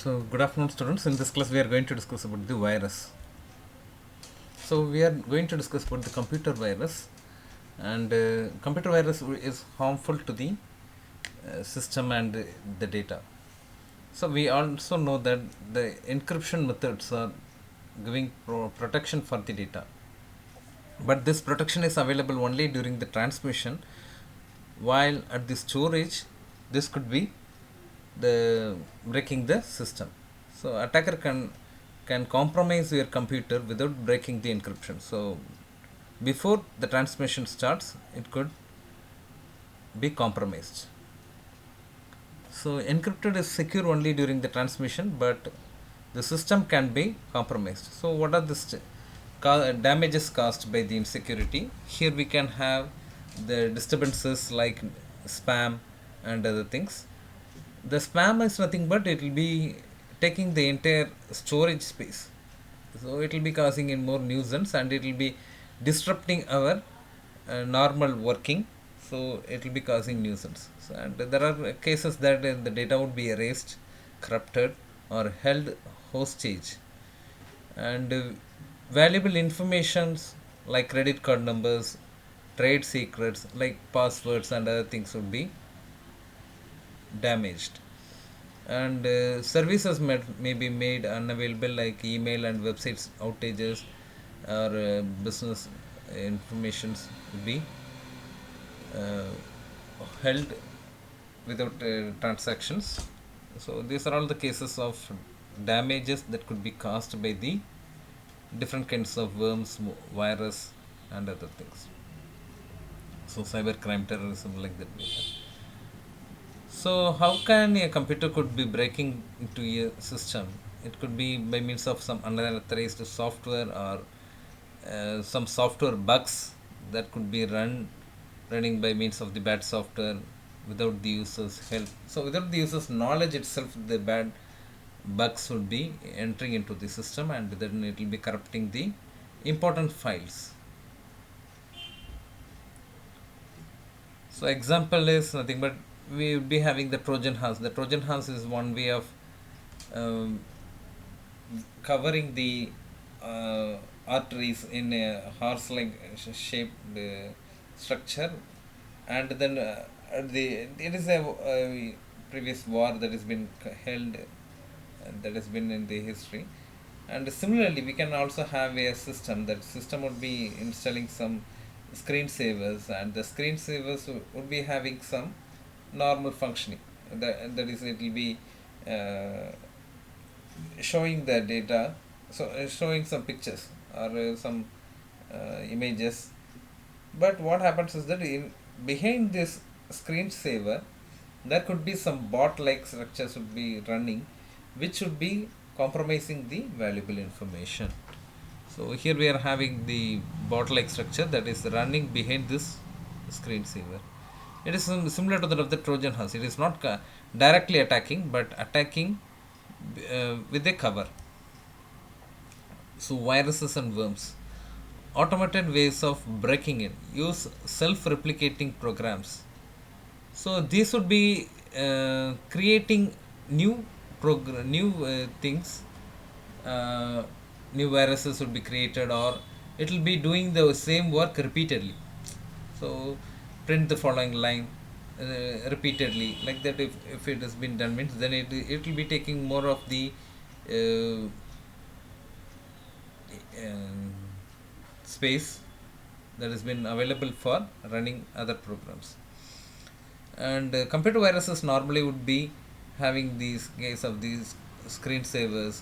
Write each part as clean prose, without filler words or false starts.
So, good afternoon, students. In this class, we are going to discuss about the virus. So, we are going to discuss about the computer virus, and computer virus is harmful to the system and the data. So, we also know that the encryption methods are giving protection for the data, but this protection is available only during the transmission, while at the storage, this could be the breaking the system. So attacker can compromise your computer without breaking the encryption. So before the transmission starts, it could be compromised. So encrypted is secure only during the transmission, but the system can be compromised. So what are the damages caused by the insecurity? Here we can have the disturbances like spam and other things. The spam is nothing but it will be taking the entire storage space, so it will be causing in more nuisance and it will be disrupting our normal working, so it will be causing nuisance. So, and there are cases that the data would be erased, corrupted, or held hostage, and valuable informations like credit card numbers, trade secrets like passwords and other things would be damaged, and services may be made unavailable like email and websites outages, or business informations will be uh, held without transactions. So these are all the cases of damages that could be caused by the different kinds of worms, virus, and other things. So cyber crime, terrorism, like that we have. So how can a computer could be breaking into a system? It could be by means of some unauthorized software, or some software bugs that could be running by means of the bad software without the user's help. So without the user's knowledge itself, the bad bugs would be entering into the system, and then it will be corrupting the important files. So example is nothing but we would be having the Trojan horse. The Trojan horse is one way of um, covering the arteries in a horse-like shaped structure, and then it is a previous war that has been held, that has been in the history. And similarly, we can also have a system. That system would be installing some screensavers, and the screensavers would be having some normal functioning. That is, it will be uh, showing the data, so showing some pictures or some images. But what happens is that in behind this screensaver, there could be some bot-like structures would be running, which would be compromising the valuable information. So here we are having the bot-like structure that is running behind this screensaver. It is similar to that of the Trojan horse. It is not directly attacking, but attacking with a cover. So viruses and worms. Automated ways of breaking in. Use self-replicating programs. So these would be creating new things. Uh, New viruses would be created, or it will be doing the same work repeatedly. So print the following line repeatedly, like that. If it has been done means, then it will be taking more of the uh, um, space that has been available for running other programs. And computer viruses normally would be having these case of these screensavers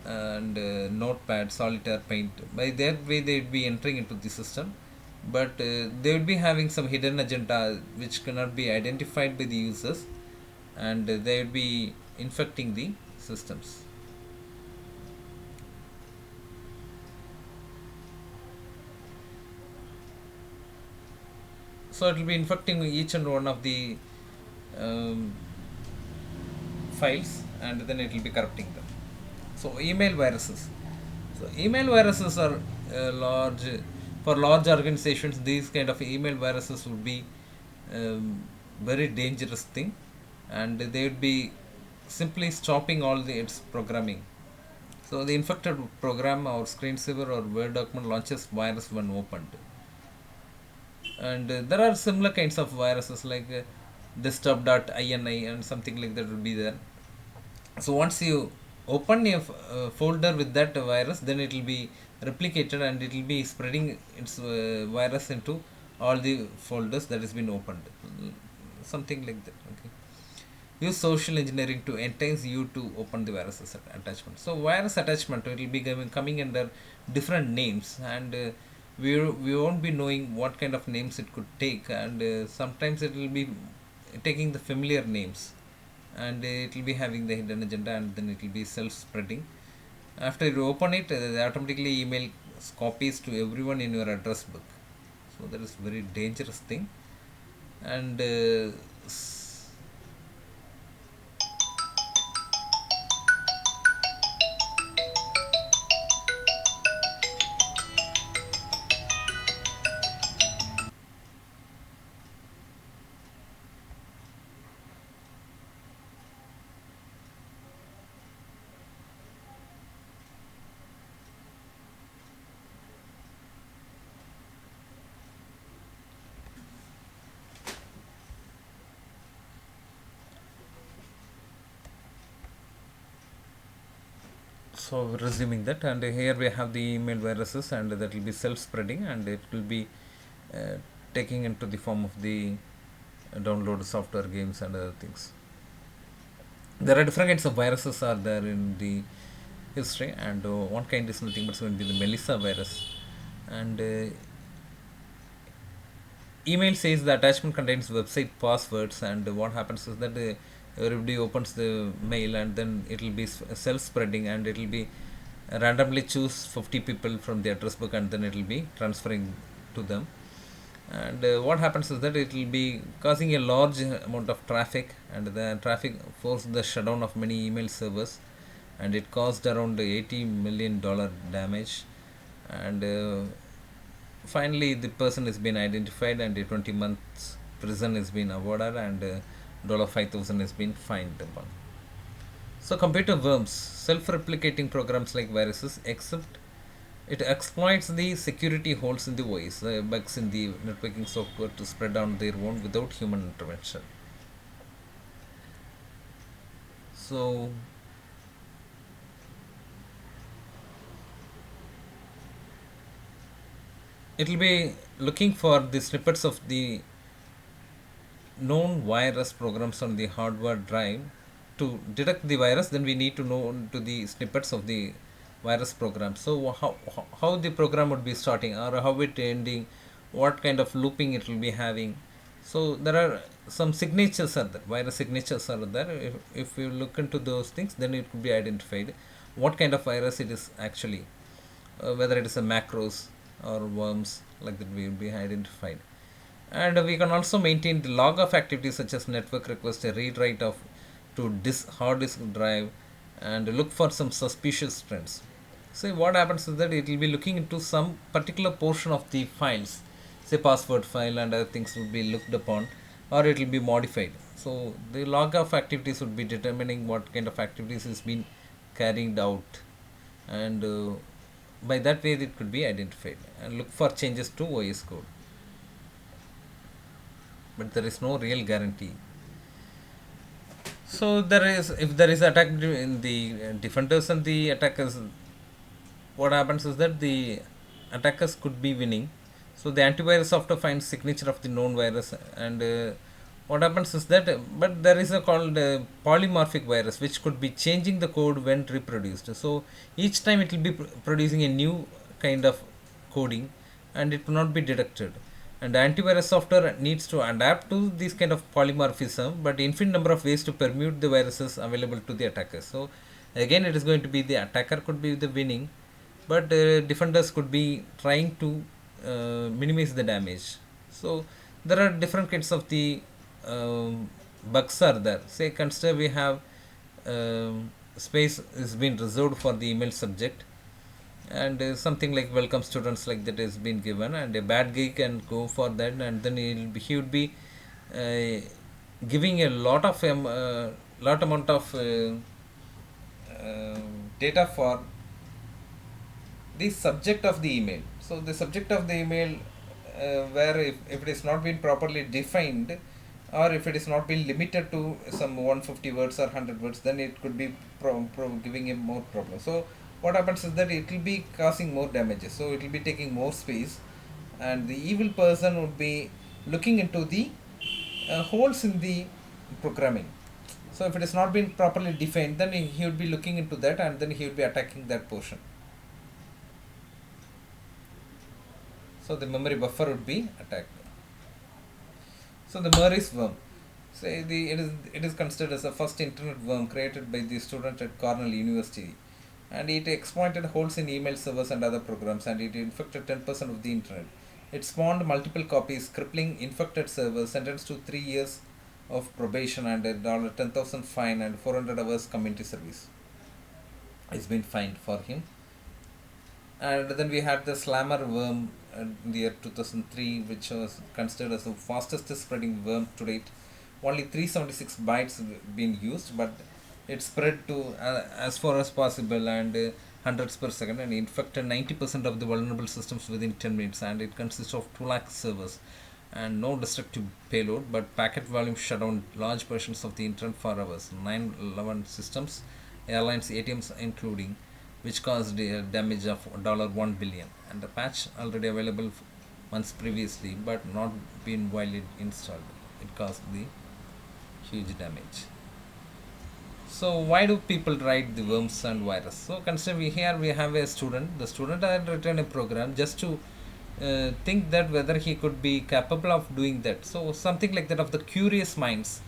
and notepad, solitaire, paint. By that way they would be entering into the system, but they would be having some hidden agenda which cannot be identified by the users, and they would be infecting the systems. So it will be infecting each and one of the um, files, and then it will be corrupting them. So email viruses. So email viruses are large for large organizations. These kind of email viruses would be very dangerous thing, and they would be simply stopping all the its programming. So the infected program or screensaver or Word document launches virus when opened. And there are similar kinds of viruses like desktop.ini and something like that will be there. So once you open a folder with that virus, then it will be replicated and it will be spreading its virus into all the folders that has been opened. Something like that. Okay. Use social engineering to entice you to open the viruses attachment. So virus attachment it will be coming under different names, and we won't be knowing what kind of names it could take, and sometimes it will be taking the familiar names, and it will be having the hidden agenda, and then it will be self-spreading. After you open it, they automatically email copies to everyone in your address book. So that is very dangerous thing, and so resuming that, and here we have the email viruses, and that will be self-spreading, and it will be uh, taking into the form of the download software games and other things. There are different kinds of viruses are there in the history, and one kind is nothing but it's going to be the Melissa virus. And email says the attachment contains website passwords, and what happens is that everybody opens the mail, and then it will be self-spreading, and it will be randomly choose 50 people from the address book, and then it will be transferring to them. And what happens is that it will be causing a large amount of traffic, and the traffic forced the shutdown of many email servers, and it caused around $80 million damage. And finally the person has been identified, and 20 months prison has been awarded, and $5,000 has been fined upon. So computer worms, self-replicating programs like viruses, except it exploits the security holes in the OS, bugs in the networking software to spread on their own without human intervention. So it will be looking for the snippets of the known virus programs on the hardware drive. To detect the virus, then we need to know to the snippets of the virus program. So how the program would be starting, or how it ending, what kind of looping it will be having. So there are some signatures are there, virus signatures are there. If you look into those things, then it could be identified what kind of virus it is actually, whether it is a macros or worms, like that will be identified. And we can also maintain the log of activities such as network request, a read write of to hard disk drive, and look for some suspicious trends. So what happens is that it will be looking into some particular portion of the files, say password file and other things will be looked upon, or it will be modified. So the log of activities would be determining what kind of activities is being carried out, and by that way it could be identified, and look for changes to OS code. But there is no real guarantee. So there is, if there is attack in the defenders and the attackers, what happens is that the attackers could be winning. So the antivirus software finds signature of the known virus, and what happens is that, but there is a called polymorphic virus which could be changing the code when reproduced. So each time it will be producing a new kind of coding, and it will not be detected. And the antivirus software needs to adapt to this kind of polymorphism, but infinite number of ways to permute the viruses available to the attackers. So again, it is going to be the attacker could be the winning, but defenders could be trying to minimize the damage. So there are different kinds of the bugs are there. Say consider we have space is been reserved for the email subject, and something like welcome students like that has been given, and a bad guy can go for that, and then he would be giving a lot of lot amount of data for the subject of the email. So the subject of the email, where if it is not been properly defined, or if it is not been limited to some 150 words or 100 words, then it could be giving a more problem. So what happens is that it will be causing more damages. So it will be taking more space, and the evil person would be looking into the holes in the programming. So if it has not been properly defined, then he would be looking into that, and then he would be attacking that portion. So the memory buffer would be attacked. So the Murray's worm. Say it is considered as the first internet worm created by the student at Cornell University, and it exploited holes in email servers and other programs, and it infected 10% of the internet. It spawned multiple copies, crippling infected servers, sentenced to 3 years of probation and a $10,000 fine and 400 hours community service. It's been fined for him. And then we had the Slammer worm in the year 2003, which was considered as the fastest spreading worm to date. Only 376 bytes been used, but it spread to as far as possible, and hundreds per second, and infected 90% of the vulnerable systems within 10 minutes. And it consists of 2 lakh servers and no destructive payload, but packet volume shut down large portions of the internet for hours. 911 systems, airlines, ATMs including, which caused a damage of $1 billion. And the patch already available months previously, but not been widely installed. It caused the huge damage. So why do people write the worms and virus? So consider here we have a student. The student had written a program just to think that whether he could be capable of doing that. So something like that of the curious minds,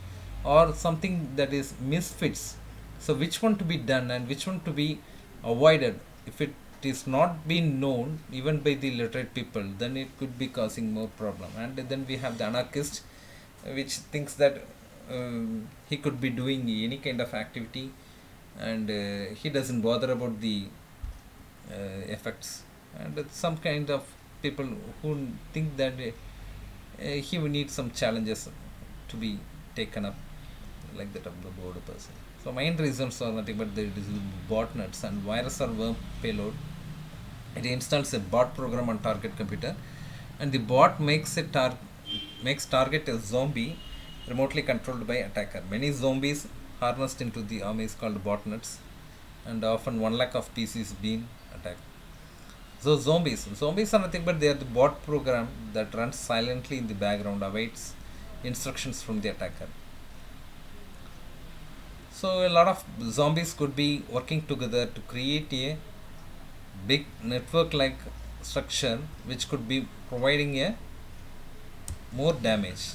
or something that is misfits. So which one to be done and which one to be avoided? If it is not being known even by the literate people, then it could be causing more problem. And then we have the anarchist, which thinks that he could be doing any kind of activity, and he doesn't bother about the effects. And some kind of people who think that he will need some challenges to be taken up, like that of the board person. So main reasons are nothing but it is botnets and virus or worm payload. It installs a bot program on target computer, and the bot makes target a zombie remotely controlled by attacker. Many zombies harnessed into the army is called botnets, and often 1 lakh of PCs being attacked. So zombies are nothing but they are the bot program that runs silently in the background, awaits instructions from the attacker. So a lot of zombies could be working together to create a big network like structure, which could be providing a more damage.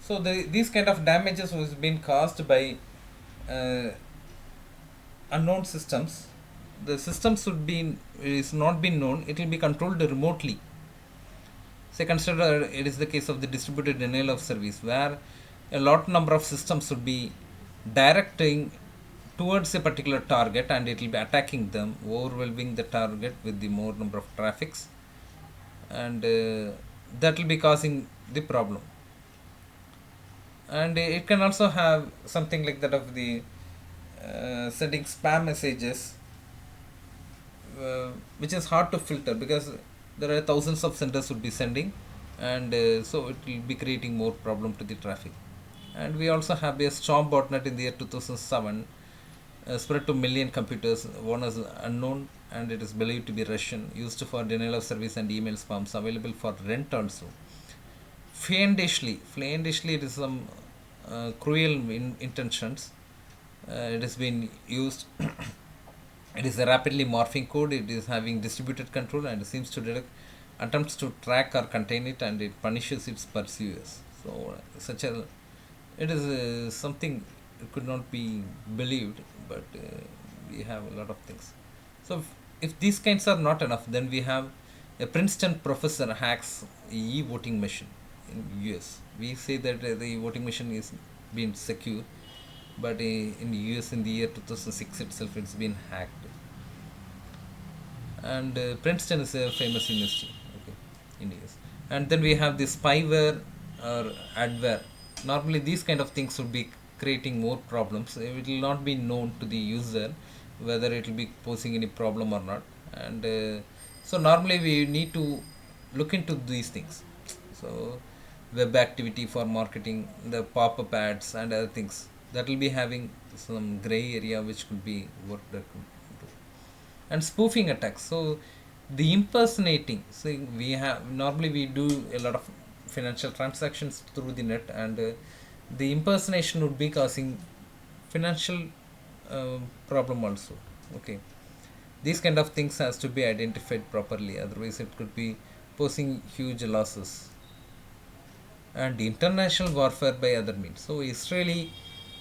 So these kind of damages was been caused by uh, unknown systems. The system should be is not been known. It will be controlled remotely. Say consider it is the case of the distributed denial of service, where a lot number of systems would be directing towards a particular target, and it will be attacking them, overwhelming the target with the more number of traffics, and that will be causing the problem. And it can also have something like that of the sending spam messages, which is hard to filter because there are thousands of senders would be sending, and so it will be creating more problem to the traffic. And we also have a storm botnet in the year 2007, spread to million computers. One is unknown, and it is believed to be Russian, used for denial of service and email spams, available for rent also. Fiendishly, it is some cruel intentions. It has been used. It is a rapidly morphing code. It is having distributed control, and it seems to detect attempts to track or contain it, and it punishes its pursuers. So such a it is something it could not be believed, but we have a lot of things. So if these kinds are not enough, then we have a Princeton professor hacks e-voting machine. in US. We say that the voting machine is being secure, but in US in the year 2006 itself it's been hacked. And Princeton is a famous university, okay, in US. And then we have the spyware or adware. Normally these kind of things would be creating more problems. It will not be known to the user whether it will be posing any problem or not. And so normally we need to look into these things. So web activity for marketing, the pop-up ads and other things that will be having some gray area which could be worked out. And spoofing attacks. So the impersonating. So we have normally we do a lot of financial transactions through the net, and the impersonation would be causing financial problem also. Okay, these kind of things has to be identified properly. Otherwise, it could be posing huge losses. And international warfare by other means. So Israeli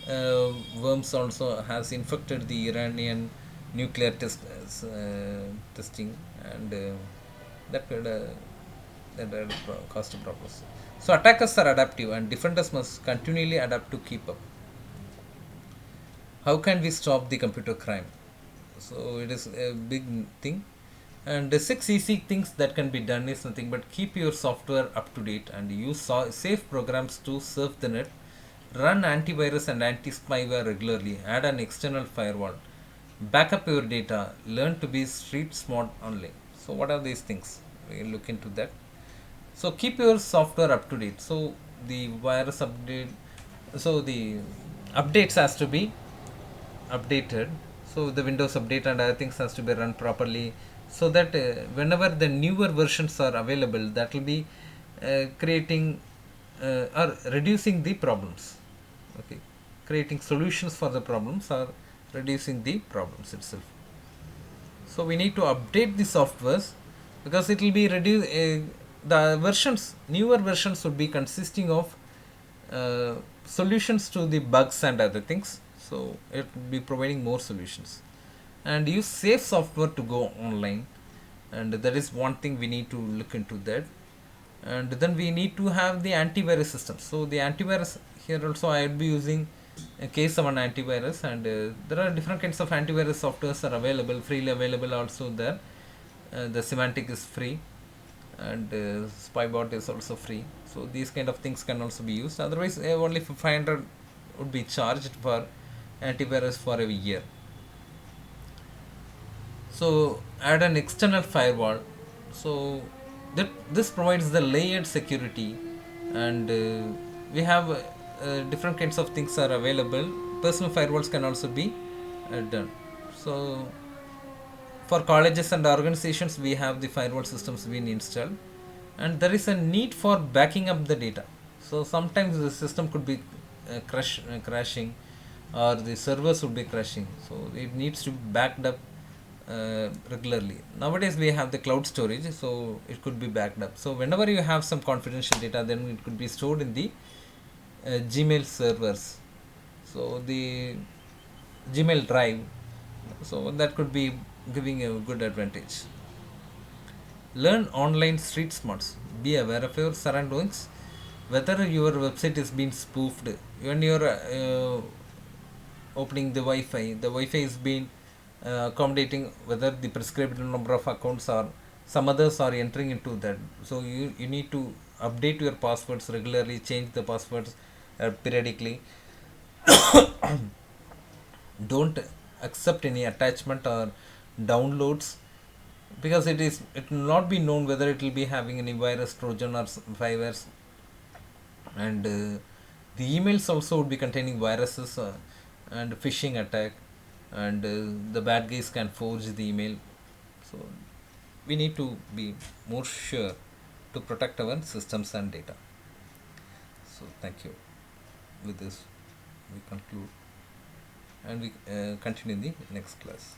worms also has infected the Iranian nuclear testing, and that could cause problems. So attackers are adaptive, and defenders must continually adapt to keep up. How can we stop the computer crime? So it is a big thing. And the 6 easy things that can be done is nothing but keep your software up to date and use safe programs to surf the net. Run antivirus and anti-spyware regularly. Add an external firewall. Back up your data. Learn to be street smart online. So what are these things? We'll look into that. So keep your software up to date. So the virus update. So the updates has to be updated. So the Windows update and other things has to be run properly, so that whenever the newer versions are available, that will be creating or reducing the problems. Okay, creating solutions for the problems or reducing the problems itself. So we need to update the softwares, because it will be reduce the versions. Newer versions would be consisting of solutions to the bugs and other things. So it will be providing more solutions. And use safe software to go online, and that is one thing we need to look into that. And then we need to have the antivirus system. So the antivirus here also I will be using a K7 antivirus, and there are different kinds of antivirus softwares are available, freely available also there. The Symantec is free, and Spybot is also free. So these kind of things can also be used. Otherwise, only for 500 would be charged for antivirus for a year. So add an external firewall. So that this provides the layered security, and we have different kinds of things are available. Personal firewalls can also be done. So for colleges and organizations, we have the firewall systems being installed, and there is a need for backing up the data. So sometimes the system could be crashing, or the servers would be crashing. So it needs to be backed up regularly. Nowadays we have the cloud storage, so it could be backed up. So whenever you have some confidential data, then it could be stored in the Gmail servers. So the Gmail drive. So that could be giving a good advantage. Learn online street smarts. Be aware of your surroundings. Whether your website is being spoofed, when you're opening the Wi-Fi, the Wi-Fi is being accommodating whether the prescribed number of accounts or some others are entering into that. So you need to update your passwords regularly, change the passwords periodically. Don't accept any attachment or downloads, because it will not be known whether it will be having any virus, trojan or spywares. And the emails also would be containing viruses and phishing attack, and the bad guys can forge the email. So we need to be more sure to protect our systems and data. So thank you. With this we conclude, and we continue in the next class.